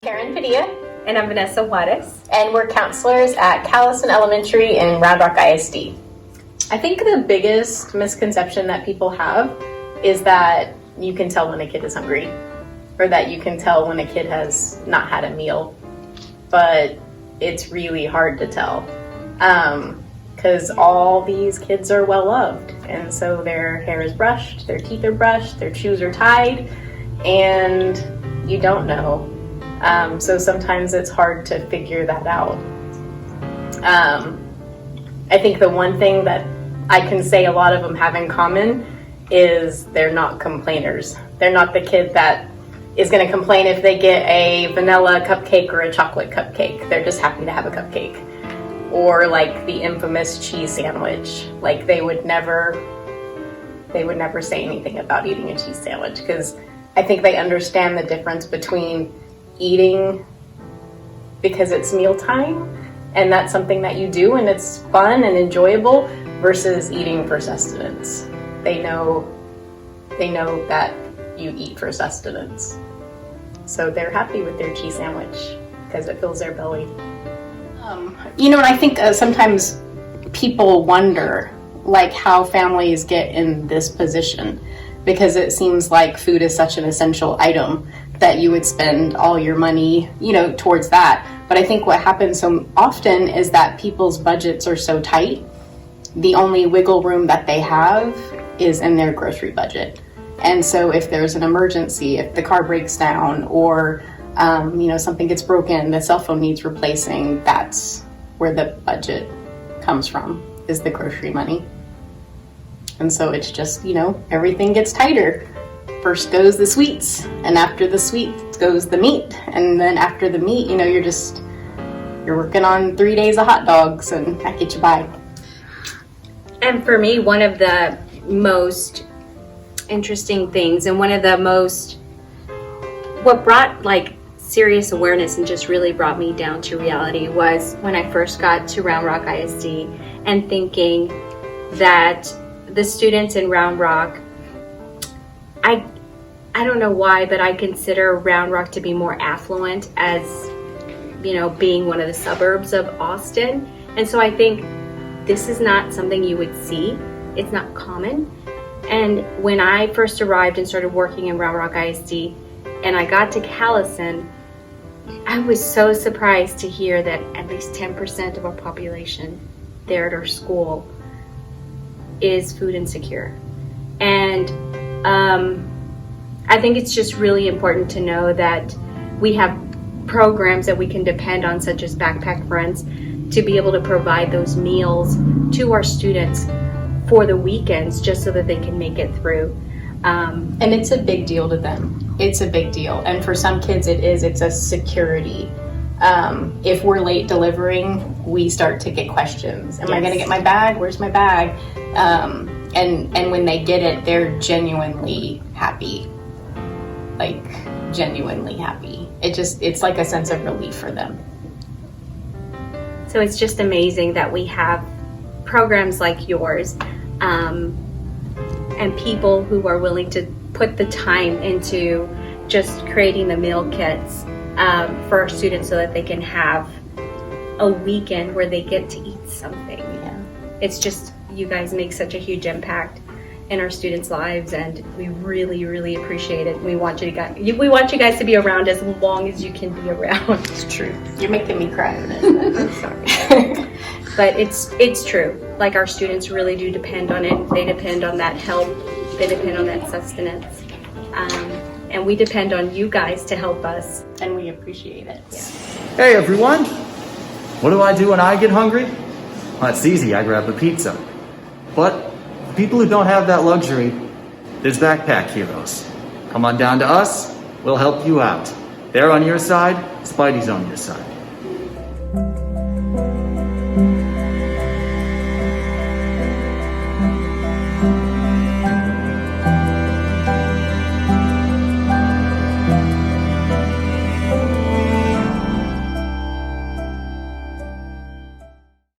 Karen Padilla. And I'm Vanessa Juarez. And we're counselors at Callison Elementary and Round Rock ISD. I think the biggest misconception that people have is that you can tell when a kid is hungry, or that you can tell when a kid has not had a meal. But it's really hard to tell because all these kids are well loved, and so their hair is brushed, their teeth are brushed, their shoes are tied, and you don't know. So sometimes it's hard to figure that out. I think the one thing that I can say a lot of them have in common is they're not complainers. They're not the kid that is going to complain if they get a vanilla cupcake or a chocolate cupcake. They're just happy to have a cupcake. Or like the infamous cheese sandwich. Like they would never say anything about eating a cheese sandwich, because I think they understand the difference between eating because it's mealtime and that's something that you do and it's fun and enjoyable, versus eating for sustenance. They know that you eat for sustenance. So they're happy with their cheese sandwich because it fills their belly. And I think sometimes people wonder like how families get in this position, because it seems like food is such an essential item that you would spend all your money, towards that. But I think what happens so often is that people's budgets are so tight, the only wiggle room that they have is in their grocery budget. And so if there's an emergency, if the car breaks down, or something gets broken, the cell phone needs replacing, that's where the budget comes from, is the grocery money. And so it's just, everything gets tighter. First goes the sweets, and after the sweets goes the meat. And then after the meat, you're working on 3 days of hot dogs, and that gets you by. And for me, one of the most interesting things, and what brought serious awareness and just really brought me down to reality, was when I first got to Round Rock ISD and thinking that the students in Round Rock, I don't know why, but I consider Round Rock to be more affluent, as being one of the suburbs of Austin. And so I think this is not something you would see. It's not common. And when I first arrived and started working in Round Rock ISD and I got to Callison, I was so surprised to hear that at least 10% of our population there at our school is food insecure. And I think it's just really important to know that we have programs that we can depend on, such as Backpack Friends, to be able to provide those meals to our students for the weekends, just so that they can make it through. And it's a big deal to them. It's a big deal. And for some kids it's a security. If we're late delivering, we start to get questions. Am I going to get my bag? Where's my bag? And when they get it, they're genuinely happy. Genuinely happy. It's like a sense of relief for them. So it's just amazing that we have programs like yours, and people who are willing to put the time into just creating the meal kits for our students, so that they can have a weekend where they get to eat something. Yeah. It's just, you guys make such a huge impact in our students' lives, and we really, really appreciate it. We want you guys to be around as long as you can be around. It's true. You're making me cry. I'm sorry. But it's true. Our students really do depend on it. They depend on that help. They depend on that sustenance. And we depend on you guys to help us. And we appreciate it. Yeah. Hey everyone! What do I do when I get hungry? Well, it's easy, I grab a pizza. But for people who don't have that luxury, there's Backpack Heroes. Come on down to us, we'll help you out. They're on your side, Spidey's on your side.